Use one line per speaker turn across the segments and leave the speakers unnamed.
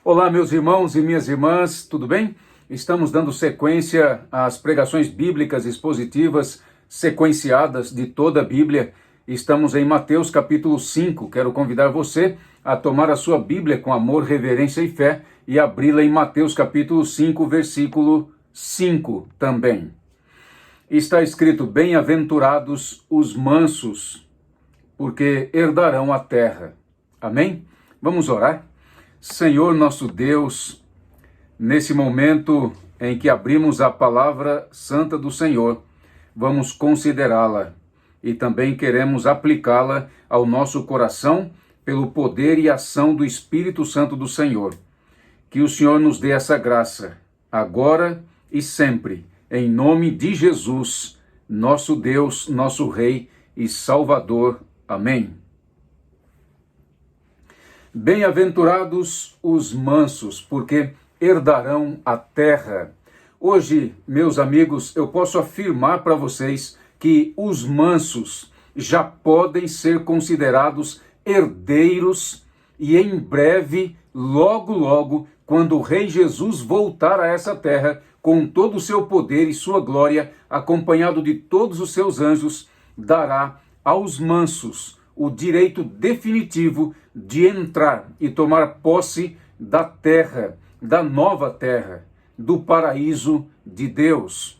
Olá, meus irmãos e minhas irmãs, tudo bem? Estamos dando sequência às pregações bíblicas expositivas sequenciadas de toda a Bíblia. Estamos em Mateus capítulo 5. Quero convidar você a tomar a sua Bíblia com amor, reverência e fé e abri-la em Mateus capítulo 5, versículo 5 também. Está escrito: bem-aventurados os mansos, porque herdarão a terra. Amém? Vamos orar? Senhor nosso Deus, nesse momento em que abrimos a palavra santa do Senhor, vamos considerá-la e também queremos aplicá-la ao nosso coração pelo poder e ação do Espírito Santo do Senhor. Que o Senhor nos dê essa graça, agora e sempre, em nome de Jesus, nosso Deus, nosso Rei e Salvador. Amém. Bem-aventurados os mansos, porque herdarão a terra. Hoje, meus amigos, eu posso afirmar para vocês que os mansos já podem ser considerados herdeiros e em breve, logo, quando o Rei Jesus voltar a essa terra com todo o seu poder e sua glória, acompanhado de todos os seus anjos, dará aos mansos o direito definitivo de entrar e tomar posse da terra, da nova terra, do paraíso de Deus.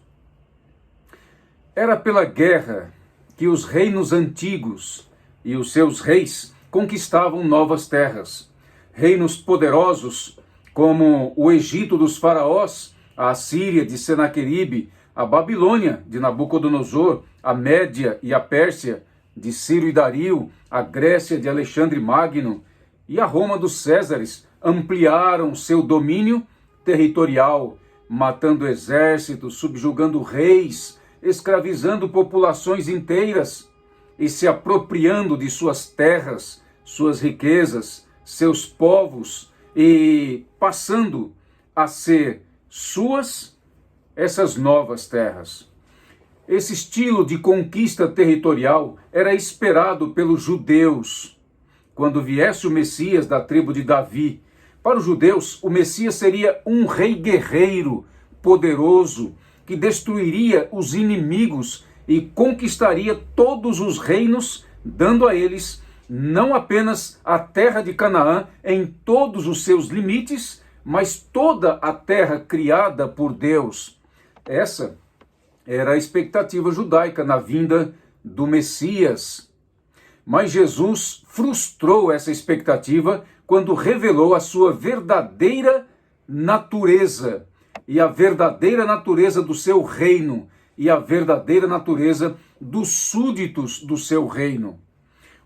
Era pela guerra que os reinos antigos e os seus reis conquistavam novas terras. Reinos poderosos como o Egito dos faraós, a Assíria de Senaqueribe, a Babilônia de Nabucodonosor, a Média e a Pérsia de Ciro e Dario, a Grécia de Alexandre Magno e a Roma dos Césares ampliaram seu domínio territorial, matando exércitos, subjugando reis, escravizando populações inteiras e se apropriando de suas terras, suas riquezas, seus povos e passando a ser suas essas novas terras. Esse estilo de conquista territorial era esperado pelos judeus. Quando viesse o Messias da tribo de Davi, para os judeus, o Messias seria um rei guerreiro, poderoso, que destruiria os inimigos e conquistaria todos os reinos, dando a eles não apenas a terra de Canaã em todos os seus limites, mas toda a terra criada por Deus. Essa era a expectativa judaica na vinda do Messias. Mas Jesus frustrou essa expectativa quando revelou a sua verdadeira natureza, e a verdadeira natureza do seu reino, e a verdadeira natureza dos súditos do seu reino.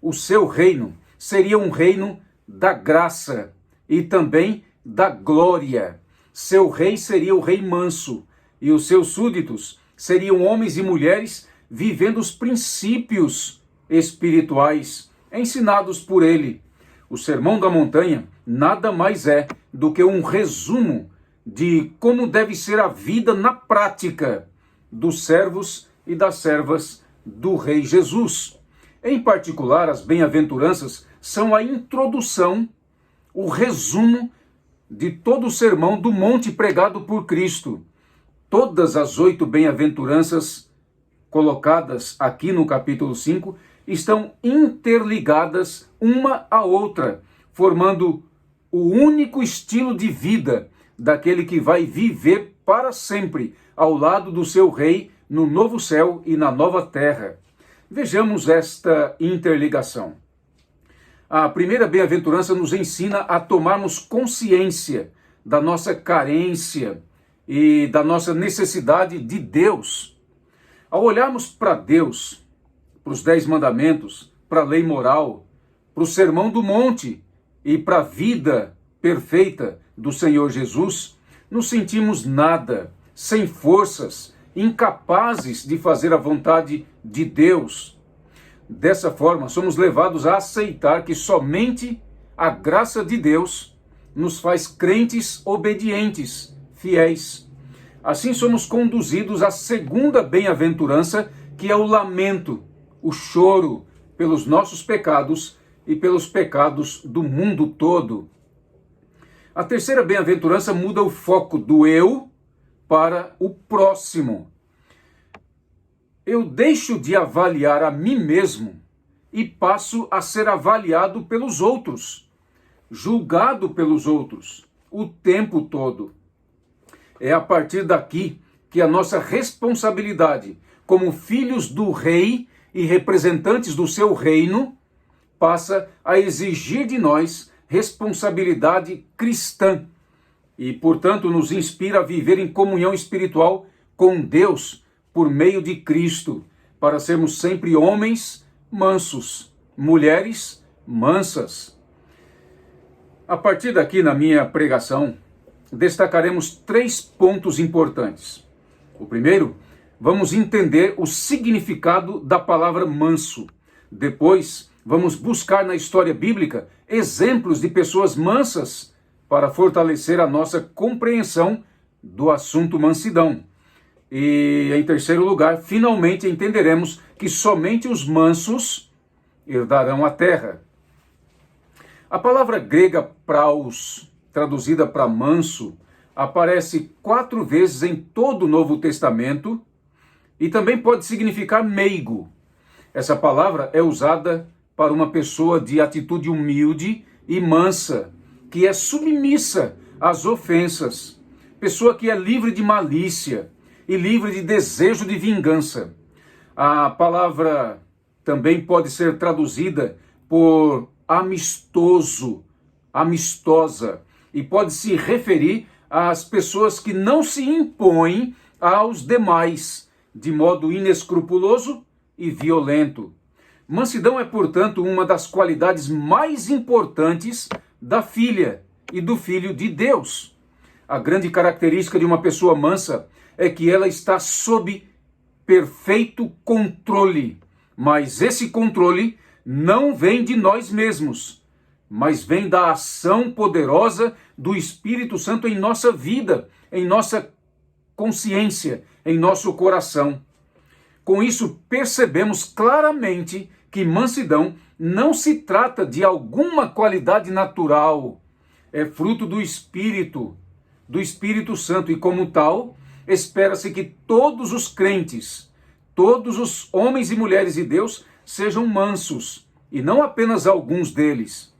O seu reino seria um reino da graça e também da glória. Seu rei seria o rei manso, e os seus súditos seriam homens e mulheres vivendo os princípios espirituais ensinados por ele. O Sermão da Montanha nada mais é do que um resumo de como deve ser a vida na prática dos servos e das servas do Rei Jesus. Em particular, as bem-aventuranças são a introdução, o resumo de todo o sermão do monte pregado por Cristo. Todas as 8 bem-aventuranças colocadas aqui no capítulo 5 estão interligadas uma à outra, formando o único estilo de vida daquele que vai viver para sempre ao lado do seu rei no novo céu e na nova terra. Vejamos esta interligação. A primeira bem-aventurança nos ensina a tomarmos consciência da nossa carência e da nossa necessidade de Deus. Ao olharmos para Deus, para os 10 mandamentos, para a lei moral, para o sermão do monte e para a vida perfeita do Senhor Jesus, nos sentimos nada, sem forças, incapazes de fazer a vontade de Deus. Dessa forma, somos levados a aceitar que somente a graça de Deus nos faz crentes obedientes, fiéis. Assim somos conduzidos à segunda bem-aventurança, que é o lamento, o choro pelos nossos pecados e pelos pecados do mundo todo. A terceira bem-aventurança muda o foco do eu para o próximo. Eu deixo de avaliar a mim mesmo e passo a ser avaliado pelos outros, julgado pelos outros, o tempo todo. É a partir daqui que a nossa responsabilidade como filhos do rei e representantes do seu reino passa a exigir de nós responsabilidade cristã e, portanto, nos inspira a viver em comunhão espiritual com Deus por meio de Cristo, para sermos sempre homens mansos, mulheres mansas. A partir daqui, na minha pregação, destacaremos 3 pontos importantes. O primeiro, vamos entender o significado da palavra manso. Depois, vamos buscar na história bíblica exemplos de pessoas mansas para fortalecer a nossa compreensão do assunto mansidão. E, em terceiro lugar, finalmente entenderemos que somente os mansos herdarão a terra. A palavra grega praus, traduzida para manso, aparece 4 vezes em todo o Novo Testamento e também pode significar meigo. Essa palavra é usada para uma pessoa de atitude humilde e mansa, que é submissa às ofensas, pessoa que é livre de malícia e livre de desejo de vingança. A palavra também pode ser traduzida por amistoso, amistosa, e pode se referir às pessoas que não se impõem aos demais de modo inescrupuloso e violento. Mansidão é, portanto, uma das qualidades mais importantes da filha e do filho de Deus. A grande característica de uma pessoa mansa é que ela está sob perfeito controle, mas esse controle não vem de nós mesmos, mas vem da ação poderosa do Espírito Santo em nossa vida, em nossa consciência, em nosso coração. Com isso, percebemos claramente que mansidão não se trata de alguma qualidade natural, é fruto do Espírito Santo, e como tal, espera-se que todos os crentes, todos os homens e mulheres de Deus sejam mansos, e não apenas alguns deles.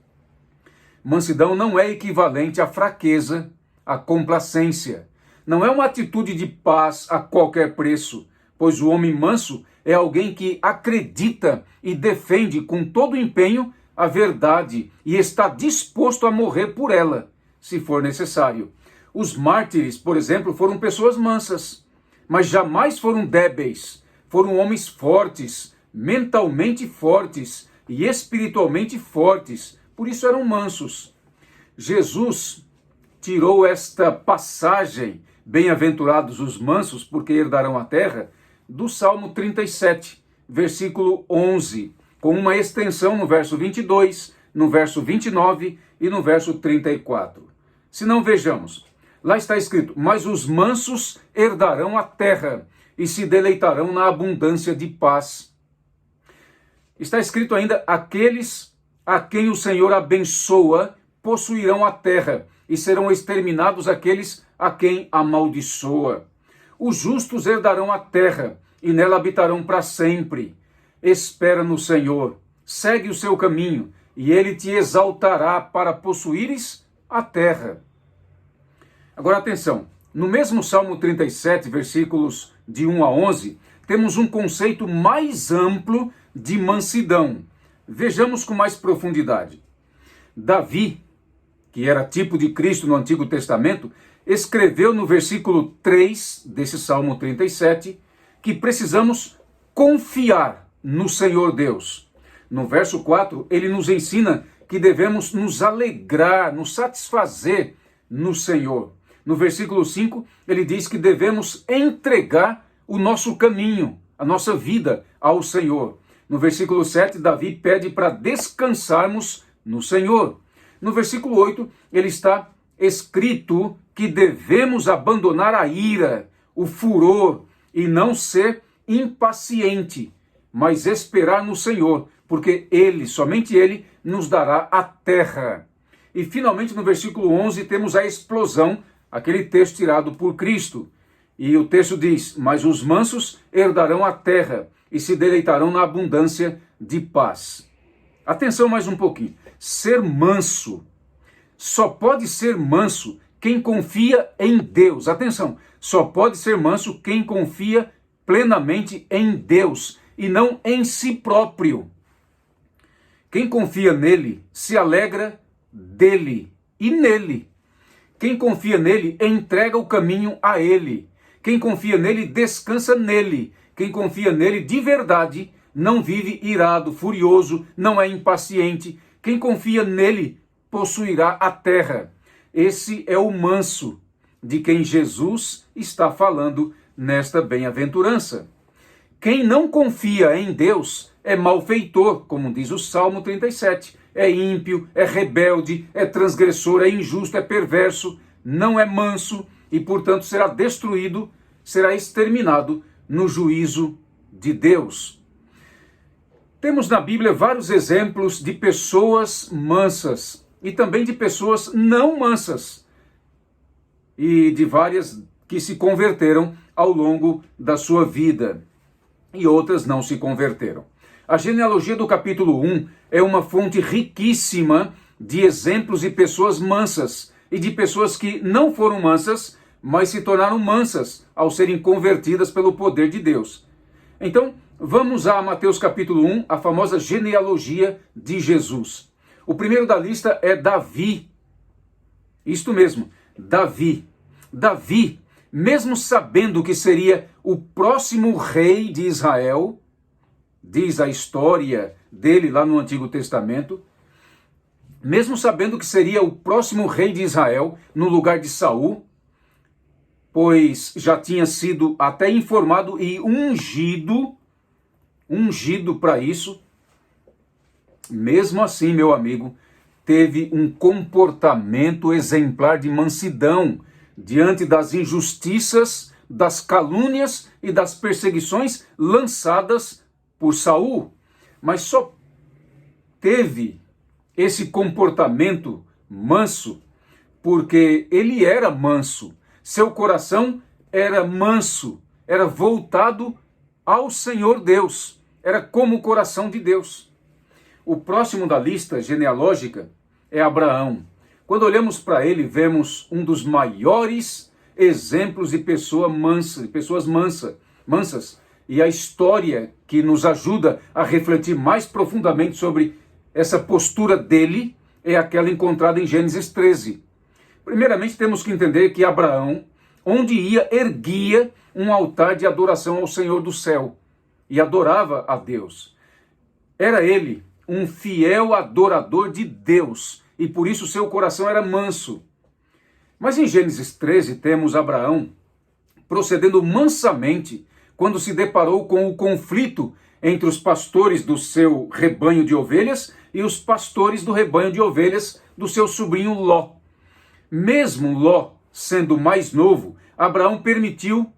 Mansidão não é equivalente à fraqueza, à complacência. Não é uma atitude de paz a qualquer preço, pois o homem manso é alguém que acredita e defende com todo empenho a verdade e está disposto a morrer por ela, se for necessário. Os mártires, por exemplo, foram pessoas mansas, mas jamais foram débeis. Foram homens fortes, mentalmente fortes e espiritualmente fortes, por isso eram mansos. Jesus tirou esta passagem, bem-aventurados os mansos, porque herdarão a terra, do Salmo 37, versículo 11, com uma extensão no verso 22, no verso 29 e no verso 34. Se não, vejamos. Lá está escrito: mas os mansos herdarão a terra e se deleitarão na abundância de paz. Está escrito ainda: aqueles a quem o Senhor abençoa possuirão a terra, e serão exterminados aqueles a quem amaldiçoa. Os justos herdarão a terra, e nela habitarão para sempre. Espera no Senhor, segue o seu caminho, e ele te exaltará para possuíres a terra. Agora atenção, no mesmo Salmo 37, versículos de 1 a 11, temos um conceito mais amplo de mansidão. Vejamos com mais profundidade. Davi, que era tipo de Cristo no Antigo Testamento, escreveu no versículo 3 desse Salmo 37 que precisamos confiar no Senhor Deus. No verso 4, ele nos ensina que devemos nos alegrar, nos satisfazer no Senhor. No versículo 5, ele diz que devemos entregar o nosso caminho, a nossa vida ao Senhor. No versículo 7, Davi pede para descansarmos no Senhor. No versículo 8, ele está escrito que devemos abandonar a ira, o furor, e não ser impaciente, mas esperar no Senhor, porque Ele, somente Ele, nos dará a terra. E finalmente no versículo 11 temos a explosão, aquele texto tirado por Cristo. E o texto diz: mas os mansos herdarão a terra e se deleitarão na abundância de paz. Atenção mais um pouquinho. Ser manso, só pode ser manso quem confia em Deus. Atenção, só pode ser manso quem confia plenamente em Deus e não em si próprio. Quem confia nele se alegra dele e nele. Quem confia nele entrega o caminho a ele. Quem confia nele descansa nele. Quem confia nele de verdade não vive irado, furioso, não é impaciente. Quem confia nele possuirá a terra. Esse é o manso de quem Jesus está falando nesta bem-aventurança. Quem não confia em Deus é malfeitor, como diz o Salmo 37. É ímpio, é rebelde, é transgressor, é injusto, é perverso, não é manso e, portanto, será destruído, será exterminado no juízo de Deus. Temos na Bíblia vários exemplos de pessoas mansas e também de pessoas não mansas e de várias que se converteram ao longo da sua vida e outras não se converteram. A genealogia do capítulo 1 é uma fonte riquíssima de exemplos de pessoas mansas e de pessoas que não foram mansas, mas se tornaram mansas ao serem convertidas pelo poder de Deus. Então, vamos a Mateus capítulo 1, a famosa genealogia de Jesus. O primeiro da lista é Davi. Isto mesmo, Davi. Davi, mesmo sabendo que seria o próximo rei de Israel, diz a história dele lá no Antigo Testamento, mesmo sabendo que seria o próximo rei de Israel no lugar de Saul, pois já tinha sido até informado e ungido para isso, mesmo assim, meu amigo, teve um comportamento exemplar de mansidão diante das injustiças, das calúnias e das perseguições lançadas por Saul. Mas só teve esse comportamento manso porque ele era manso. Seu coração era manso, era voltado ao Senhor Deus, era como o coração de Deus. O próximo da lista genealógica é Abraão. Quando olhamos para ele, vemos um dos maiores exemplos de pessoas mansas. E a história que nos ajuda a refletir mais profundamente sobre essa postura dele é aquela encontrada em Gênesis 13. Primeiramente, temos que entender que Abraão, onde ia, erguia um altar de adoração ao Senhor do céu e adorava a Deus. Era ele um fiel adorador de Deus e por isso seu coração era manso. Mas em Gênesis 13 temos Abraão procedendo mansamente quando se deparou com o conflito entre os pastores do seu rebanho de ovelhas e os pastores do rebanho de ovelhas do seu sobrinho Ló. Mesmo Ló sendo mais novo, Abraão permitiu,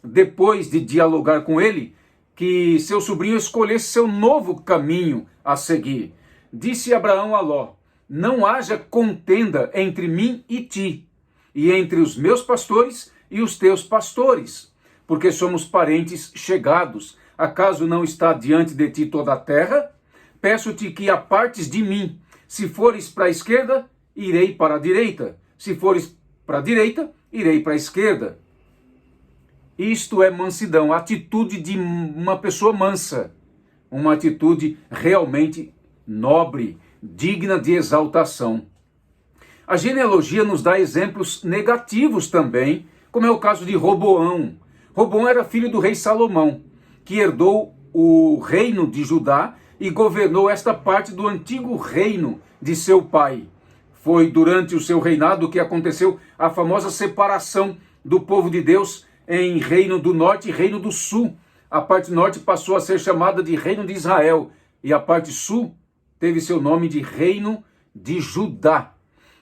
depois de dialogar com ele, que seu sobrinho escolhesse seu novo caminho a seguir. Disse Abraão a Ló: não haja contenda entre mim e ti, e entre os meus pastores e os teus pastores, porque somos parentes chegados. Acaso não está diante de ti toda a terra? Peço-te que apartes de mim. Se fores para a esquerda, irei para a direita. Se fores para a direita, irei para a esquerda. Isto é mansidão, a atitude de uma pessoa mansa. Uma atitude realmente nobre, digna de exaltação. A genealogia nos dá exemplos negativos também, como é o caso de Roboão. Roboão era filho do rei Salomão, que herdou o reino de Judá e governou esta parte do antigo reino de seu pai. Foi durante o seu reinado que aconteceu a famosa separação do povo de Deus em reino do norte e reino do sul. A parte norte passou a ser chamada de reino de Israel e a parte sul teve seu nome de reino de Judá.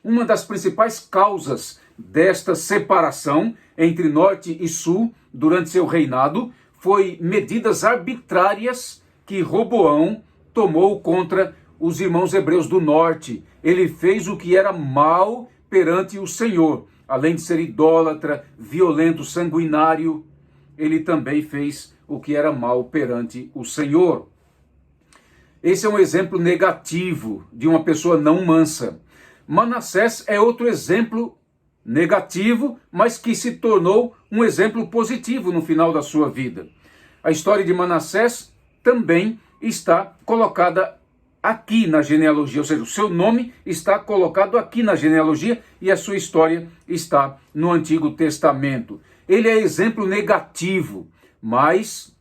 Uma das principais causas desta separação entre norte e sul durante seu reinado foi medidas arbitrárias que Roboão tomou contra os irmãos hebreus do norte. Ele fez o que era mal perante o Senhor. Além de ser idólatra, violento, sanguinário, ele também fez o que era mal perante o Senhor. Esse é um exemplo negativo de uma pessoa não mansa. Manassés é outro exemplo negativo, mas que se tornou um exemplo positivo no final da sua vida. A história de Manassés também está colocada aqui na genealogia, ou seja, o seu nome está colocado aqui na genealogia e a sua história está no Antigo Testamento. Ele é exemplo negativo, mas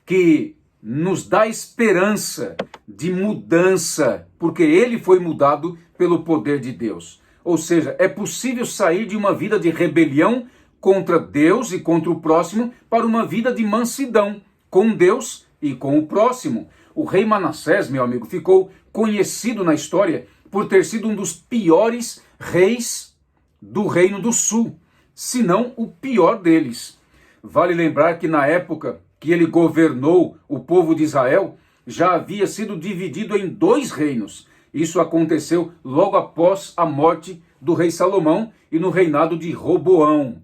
que nos dá esperança de mudança, porque ele foi mudado pelo poder de Deus. Ou seja, é possível sair de uma vida de rebelião contra Deus e contra o próximo para uma vida de mansidão com Deus e com o próximo. O rei Manassés, meu amigo, ficou conhecido na história por ter sido um dos piores reis do Reino do Sul, se não o pior deles. Vale lembrar que na época que ele governou o povo de Israel, já havia sido dividido em 2 reinos. Isso aconteceu logo após a morte do rei Salomão e no reinado de Roboão.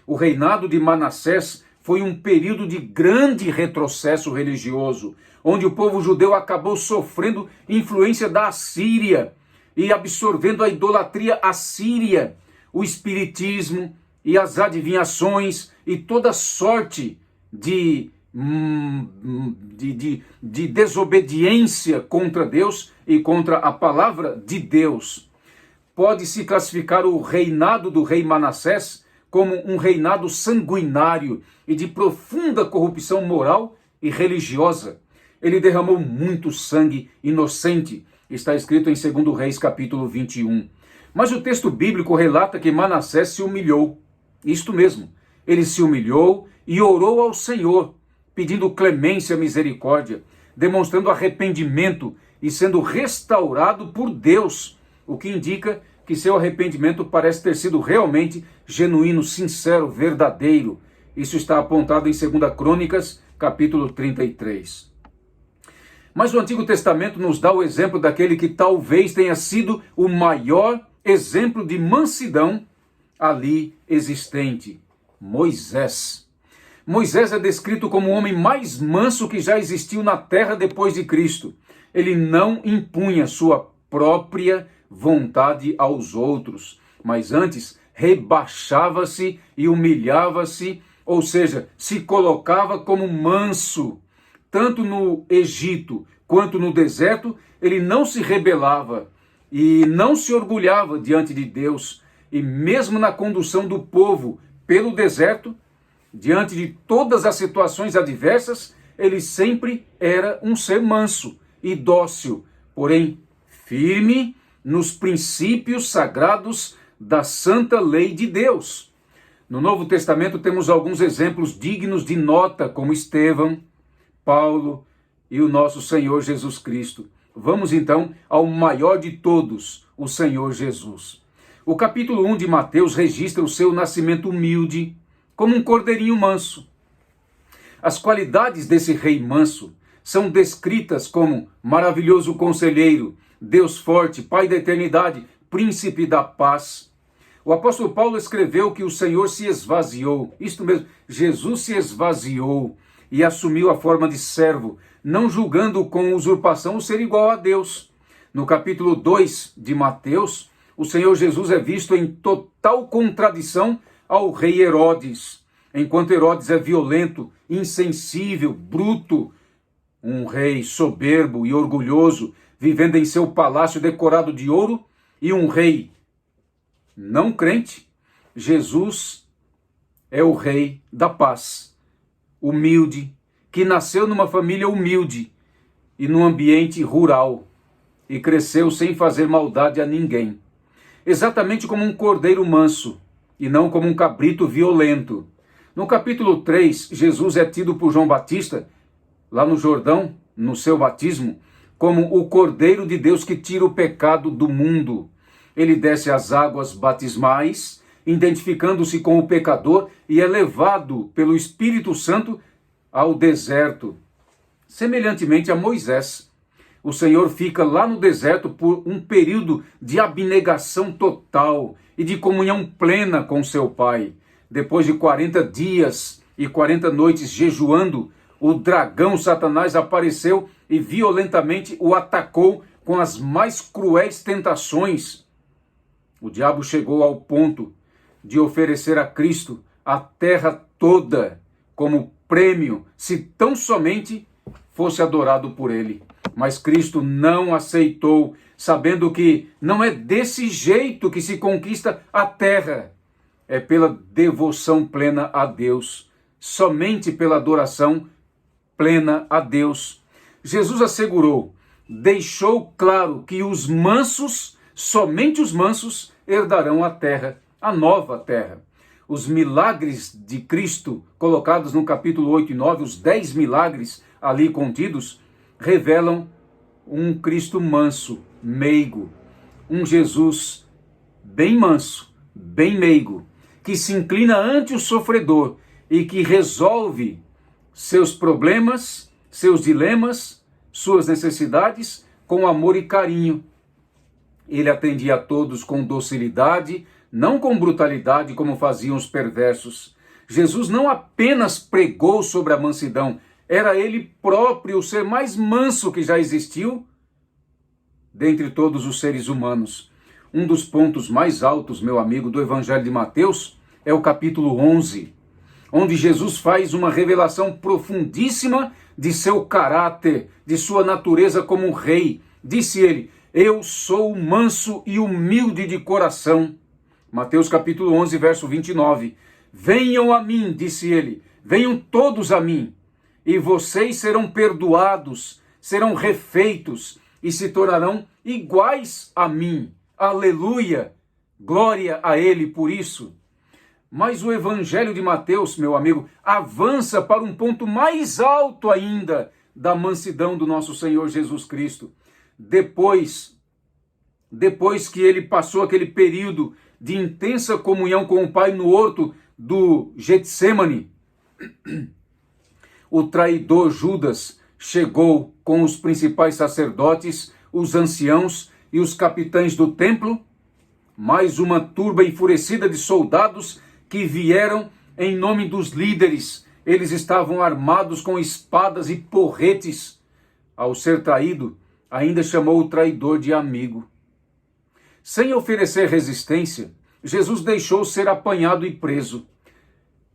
O reinado de Manassés foi um período de grande retrocesso religioso, onde o povo judeu acabou sofrendo influência da Assíria e absorvendo a idolatria assíria, o espiritismo e as adivinhações e toda sorte de desobediência contra Deus e contra a palavra de Deus. Pode-se classificar o reinado do rei Manassés como um reinado sanguinário e de profunda corrupção moral e religiosa. Ele derramou muito sangue inocente, está escrito em 2 Reis capítulo 21. Mas o texto bíblico relata que Manassés se humilhou. Isto mesmo, ele se humilhou e orou ao Senhor, pedindo clemência e misericórdia, demonstrando arrependimento e sendo restaurado por Deus, o que indica que seu arrependimento parece ter sido realmente genuíno, sincero, verdadeiro. Isso está apontado em 2 Crônicas, capítulo 33. Mas o Antigo Testamento nos dá o exemplo daquele que talvez tenha sido o maior exemplo de mansidão ali existente, Moisés. Moisés é descrito como o homem mais manso que já existiu na terra depois de Cristo. Ele não impunha sua própria vontade aos outros, mas antes rebaixava-se e humilhava-se, ou seja, se colocava como manso. Tanto no Egito quanto no deserto, ele não se rebelava e não se orgulhava diante de Deus. E mesmo na condução do povo pelo deserto, diante de todas as situações adversas, ele sempre era um ser manso e dócil, porém firme nos princípios sagrados da santa lei de Deus. No Novo Testamento temos alguns exemplos dignos de nota, como Estevão, Paulo e o nosso Senhor Jesus Cristo. Vamos então ao maior de todos, o Senhor Jesus. O capítulo 1 de Mateus registra o seu nascimento humilde, como um cordeirinho manso. As qualidades desse rei manso são descritas como maravilhoso conselheiro, Deus forte, Pai da eternidade, príncipe da paz. O apóstolo Paulo escreveu que o Senhor se esvaziou, isto mesmo, Jesus se esvaziou e assumiu a forma de servo, não julgando com usurpação o ser igual a Deus. No capítulo 2 de Mateus, o Senhor Jesus é visto em total contradição ao rei Herodes. Enquanto Herodes é violento, insensível, bruto, um rei soberbo e orgulhoso, vivendo em seu palácio decorado de ouro, e um rei não crente, Jesus é o rei da paz, humilde, que nasceu numa família humilde e num ambiente rural, e cresceu sem fazer maldade a ninguém. Exatamente como um cordeiro manso, e não como um cabrito violento. No capítulo 3, Jesus é tido por João Batista, lá no Jordão, no seu batismo, como o Cordeiro de Deus que tira o pecado do mundo. Ele desce às águas batismais, identificando-se com o pecador, e é levado pelo Espírito Santo ao deserto. Semelhantemente a Moisés, o Senhor fica lá no deserto por um período de abnegação total e de comunhão plena com seu Pai. Depois de 40 dias e 40 noites jejuando, o dragão Satanás apareceu e violentamente o atacou com as mais cruéis tentações. O diabo chegou ao ponto de oferecer a Cristo a terra toda como prêmio, se tão somente fosse adorado por ele. Mas Cristo não aceitou, sabendo que não é desse jeito que se conquista a terra. É pela devoção plena a Deus, somente pela adoração plena a Deus. Jesus assegurou, deixou claro que os mansos, somente os mansos, herdarão a terra, a nova terra. Os milagres de Cristo, colocados no capítulo 8 e 9, os 10 milagres ali contidos, revelam um Cristo manso, meigo, um Jesus bem manso, bem meigo, que se inclina ante o sofredor e que resolve seus problemas, seus dilemas, suas necessidades com amor e carinho. Ele atendia a todos com docilidade, não com brutalidade como faziam os perversos. Jesus não apenas pregou sobre a mansidão, era ele próprio o ser mais manso que já existiu dentre todos os seres humanos. Um dos pontos mais altos, meu amigo, do Evangelho de Mateus é o capítulo 11, onde Jesus faz uma revelação profundíssima de seu caráter, de sua natureza como rei. Disse ele, eu sou manso e humilde de coração. Mateus capítulo 11, verso 29. Venham a mim, disse ele, venham todos a mim, e vocês serão perdoados, serão refeitos e se tornarão iguais a mim. Aleluia! Glória a ele por isso. Mas o Evangelho de Mateus, meu amigo, avança para um ponto mais alto ainda da mansidão do nosso Senhor Jesus Cristo. Depois que ele passou aquele período de intensa comunhão com o Pai no horto do Getsêmani, o traidor Judas chegou com os principais sacerdotes, os anciãos e os capitães do templo, mais uma turba enfurecida de soldados que vieram em nome dos líderes. Eles estavam armados com espadas e porretes. Ao ser traído, ainda chamou o traidor de amigo. Sem oferecer resistência, Jesus deixou ser apanhado e preso.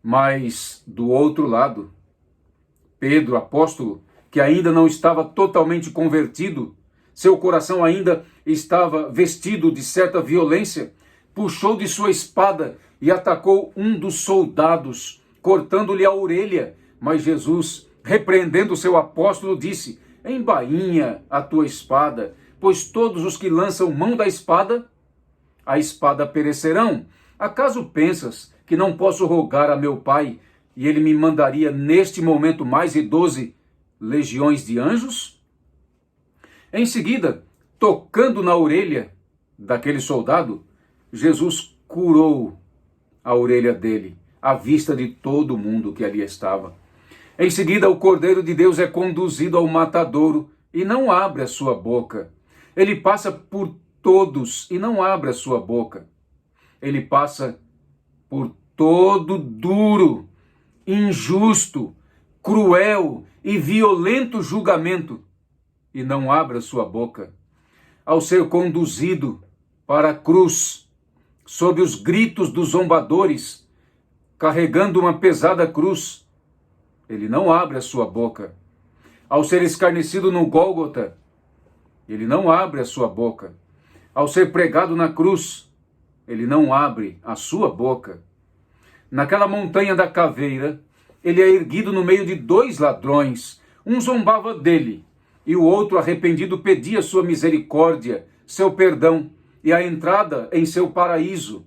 Mas, do outro lado, Pedro, apóstolo, que ainda não estava totalmente convertido, seu coração ainda estava vestido de certa violência, puxou de sua espada e atacou um dos soldados, cortando-lhe a orelha. Mas Jesus, repreendendo seu apóstolo, disse, embainha a tua espada, pois todos os que lançam mão da espada, a espada perecerão. Acaso pensas que não posso rogar a meu Pai e ele me mandaria neste momento mais de 12 legiões de anjos? Em seguida, tocando na orelha daquele soldado, Jesus curou a orelha dele, à vista de todo mundo que ali estava. Em seguida, o Cordeiro de Deus é conduzido ao matadouro e não abre a sua boca. Ele passa por todos e não abre a sua boca. Ele passa por todo duro, injusto, cruel e violento julgamento e não abre a sua boca. Ao ser conduzido para a cruz, sob os gritos dos zombadores, carregando uma pesada cruz, ele não abre a sua boca. Ao ser escarnecido no Gólgota, ele não abre a sua boca. Ao ser pregado na cruz, ele não abre a sua boca. Naquela montanha da caveira, ele é erguido no meio de 2 ladrões. Um zombava dele, e o outro, arrependido, pedia sua misericórdia, seu perdão e a entrada em seu paraíso.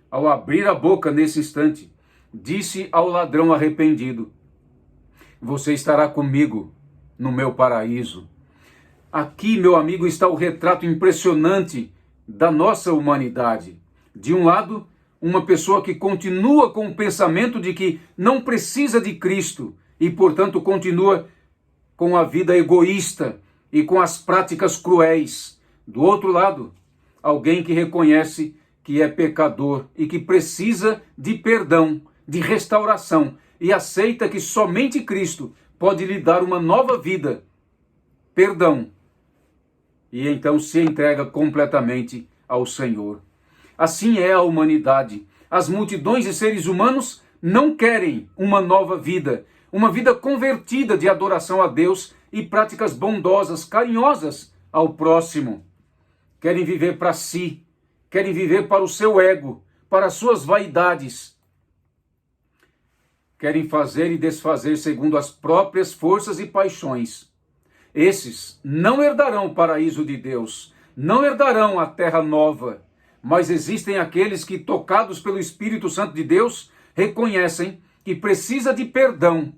Ao abrir a boca nesse instante, disse ao ladrão arrependido, você estará comigo no meu paraíso. Aqui, meu amigo, está o retrato impressionante da nossa humanidade. De um lado, uma pessoa que continua com o pensamento de que não precisa de Cristo e, portanto, continua com a vida egoísta, e com as práticas cruéis. Do outro lado, alguém que reconhece que é pecador e que precisa de perdão, de restauração, e aceita que somente Cristo pode lhe dar uma nova vida, perdão, e então se entrega completamente ao Senhor. Assim é a humanidade. As multidões de seres humanos não querem uma nova vida, uma vida convertida de adoração a Deus e práticas bondosas, carinhosas ao próximo. Querem viver para si, querem viver para o seu ego, para as suas vaidades. Querem fazer e desfazer segundo as próprias forças e paixões. Esses não herdarão o paraíso de Deus, não herdarão a terra nova, mas existem aqueles que, tocados pelo Espírito Santo de Deus, reconhecem que precisa de perdão,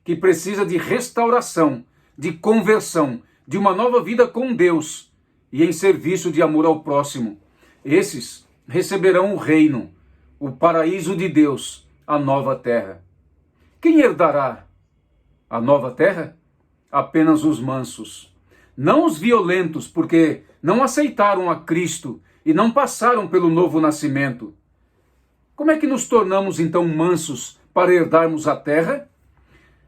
que precisa de restauração, de conversão, de uma nova vida com Deus e em serviço de amor ao próximo. Esses receberão o reino, o paraíso de Deus, a nova terra. Quem herdará a nova terra? Apenas os mansos. Não os violentos, porque não aceitaram a Cristo e não passaram pelo novo nascimento. Como é que nos tornamos então mansos para herdarmos a terra?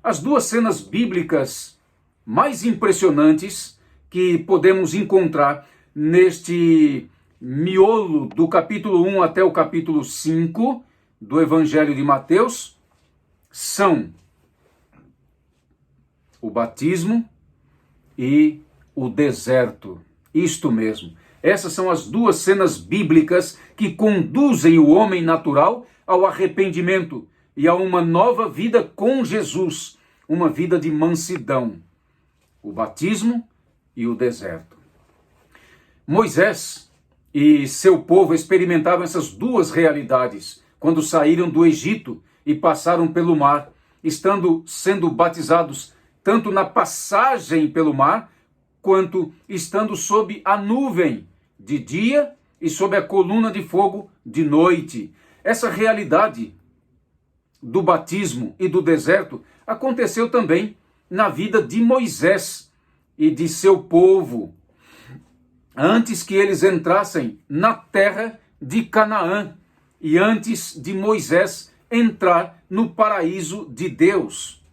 As duas cenas bíblicas mais impressionantes que podemos encontrar neste miolo do capítulo 1 até o capítulo 5 do Evangelho de Mateus são o batismo e o deserto. Isto mesmo. Essas são as duas cenas bíblicas que conduzem o homem natural ao arrependimento e a uma nova vida com Jesus, uma vida de mansidão. O batismo e o deserto. Moisés e seu povo experimentaram essas duas realidades quando saíram do Egito e passaram pelo mar, sendo batizados tanto na passagem pelo mar, quanto estando sob a nuvem de dia e sob a coluna de fogo de noite. Essa realidade do batismo e do deserto aconteceu também na vida de Moisés e de seu povo, antes que eles entrassem na terra de Canaã e antes de Moisés entrar no paraíso de Deus.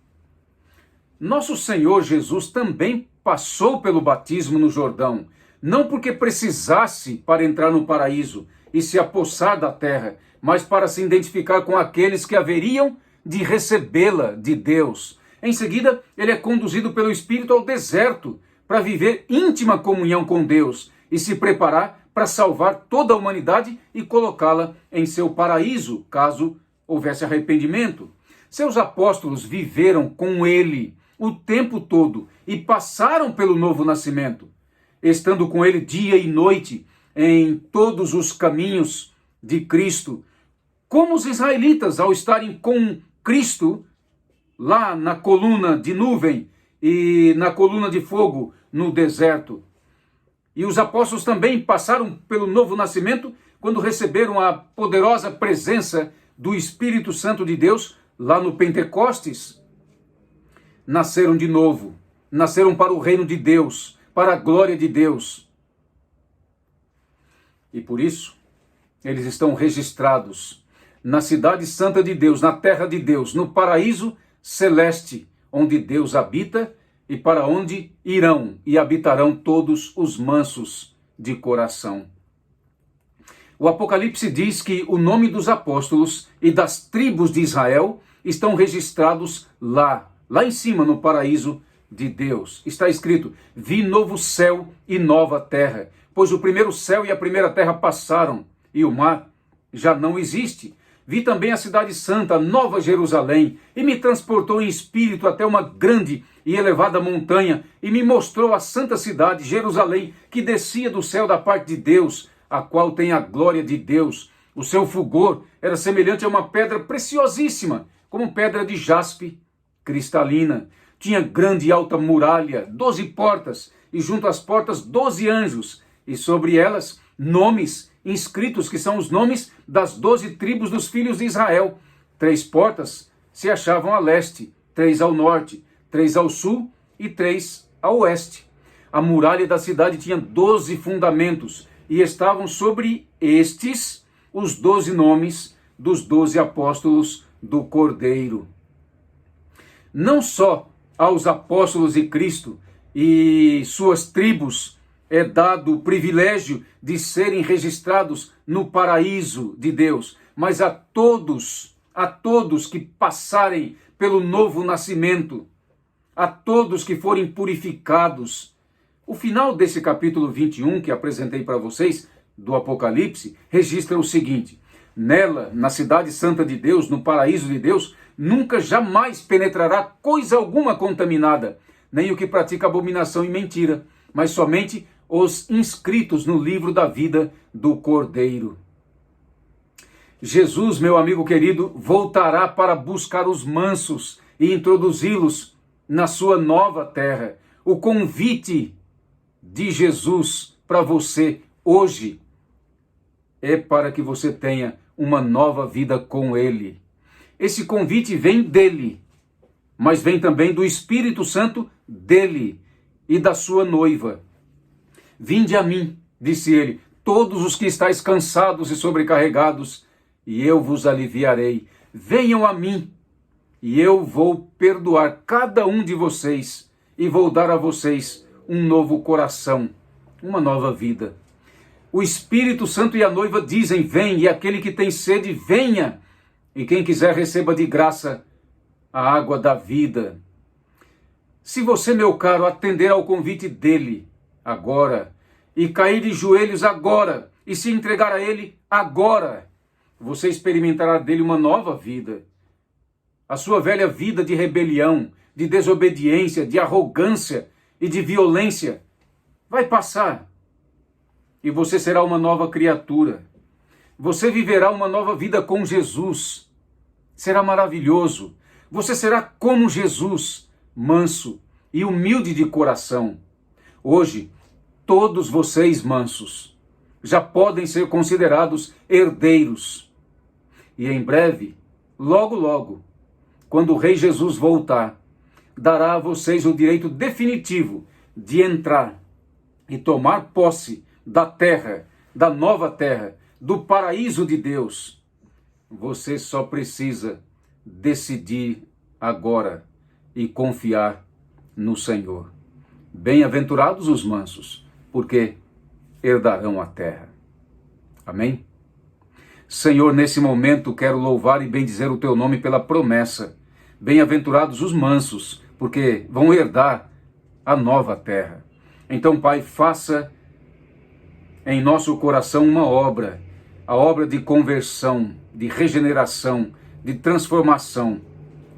Nosso Senhor Jesus também passou pelo batismo no Jordão, não porque precisasse para entrar no paraíso e se apossar da terra, mas para se identificar com aqueles que haveriam de recebê-la de Deus. Em seguida, ele é conduzido pelo Espírito ao deserto para viver íntima comunhão com Deus e se preparar para salvar toda a humanidade e colocá-la em seu paraíso, caso houvesse arrependimento. Seus apóstolos viveram com ele o tempo todo e passaram pelo novo nascimento, estando com ele dia e noite em todos os caminhos de Cristo, como os israelitas ao estarem com Cristo lá na coluna de nuvem e na coluna de fogo no deserto. E os apóstolos também passaram pelo novo nascimento quando receberam a poderosa presença do Espírito Santo de Deus lá no Pentecostes. Nasceram de novo, nasceram para o reino de Deus, para a glória de Deus. E por isso, eles estão registrados na cidade santa de Deus, na terra de Deus, no paraíso celeste, onde Deus habita e para onde irão e habitarão todos os mansos de coração. O Apocalipse diz que o nome dos apóstolos e das tribos de Israel estão registrados lá em cima no paraíso de Deus. Está escrito: vi novo céu e nova terra, pois o primeiro céu e a primeira terra passaram e o mar já não existe. Vi também a cidade santa, Nova Jerusalém, e me transportou em espírito até uma grande e elevada montanha, e me mostrou a santa cidade, Jerusalém, que descia do céu da parte de Deus, a qual tem a glória de Deus. O seu fulgor era semelhante a uma pedra preciosíssima, como pedra de jaspe cristalina. Tinha grande e alta muralha, 12 portas, e junto às portas 12 anjos, e sobre elas nomes inscritos, que são os nomes das 12 tribos dos filhos de Israel. 3 portas se achavam a leste, 3 ao norte, 3 ao sul e 3 a oeste. A muralha da cidade tinha 12 fundamentos e estavam sobre estes os 12 nomes dos 12 apóstolos do Cordeiro. Não só aos apóstolos de Cristo e suas tribos é dado o privilégio de serem registrados no paraíso de Deus, mas a todos que passarem pelo novo nascimento, a todos que forem purificados. O final desse capítulo 21 que apresentei para vocês, do Apocalipse, registra o seguinte: nela, na cidade santa de Deus, no paraíso de Deus, nunca jamais penetrará coisa alguma contaminada, nem o que pratica abominação e mentira, mas somente os inscritos no livro da vida do Cordeiro. Jesus, meu amigo querido, voltará para buscar os mansos e introduzi-los na sua nova terra. O convite de Jesus para você hoje é para que você tenha uma nova vida com Ele. Esse convite vem dele, mas vem também do Espírito Santo dele e da sua noiva. Vinde a mim, disse ele, todos os que estáis cansados e sobrecarregados, e eu vos aliviarei. Venham a mim, e eu vou perdoar cada um de vocês, e vou dar a vocês um novo coração, uma nova vida. O Espírito Santo e a noiva dizem, vem, e aquele que tem sede, venha, e quem quiser receba de graça a água da vida. Se você, meu caro, atender ao convite dele agora, e cair de joelhos agora, e se entregar a ele agora, você experimentará dele uma nova vida. A sua velha vida de rebelião, de desobediência, de arrogância e de violência vai passar. E você será uma nova criatura. Você viverá uma nova vida com Jesus. Será maravilhoso. Você será como Jesus, manso e humilde de coração. Hoje, todos vocês mansos já podem ser considerados herdeiros. E em breve, logo, logo, quando o Rei Jesus voltar, dará a vocês o direito definitivo de entrar e tomar posse da terra, da nova terra, do paraíso de Deus. Você só precisa decidir agora e confiar no Senhor. Bem-aventurados os mansos, porque herdarão a terra. Amém? Senhor, nesse momento quero louvar e bendizer o teu nome pela promessa. Bem-aventurados os mansos, porque vão herdar a nova terra. Então, Pai, faça em nosso coração uma obra, a obra de conversão, de regeneração, de transformação,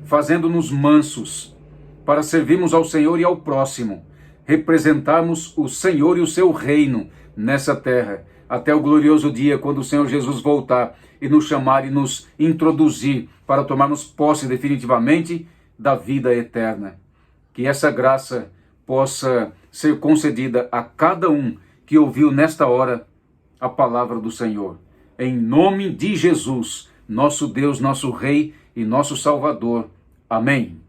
fazendo-nos mansos, para servirmos ao Senhor e ao próximo, representarmos o Senhor e o seu reino nessa terra, até o glorioso dia quando o Senhor Jesus voltar e nos chamar e nos introduzir para tomarmos posse definitivamente da vida eterna. Que essa graça possa ser concedida a cada um que ouviu nesta hora a palavra do Senhor. Em nome de Jesus, nosso Deus, nosso Rei e nosso Salvador. Amém.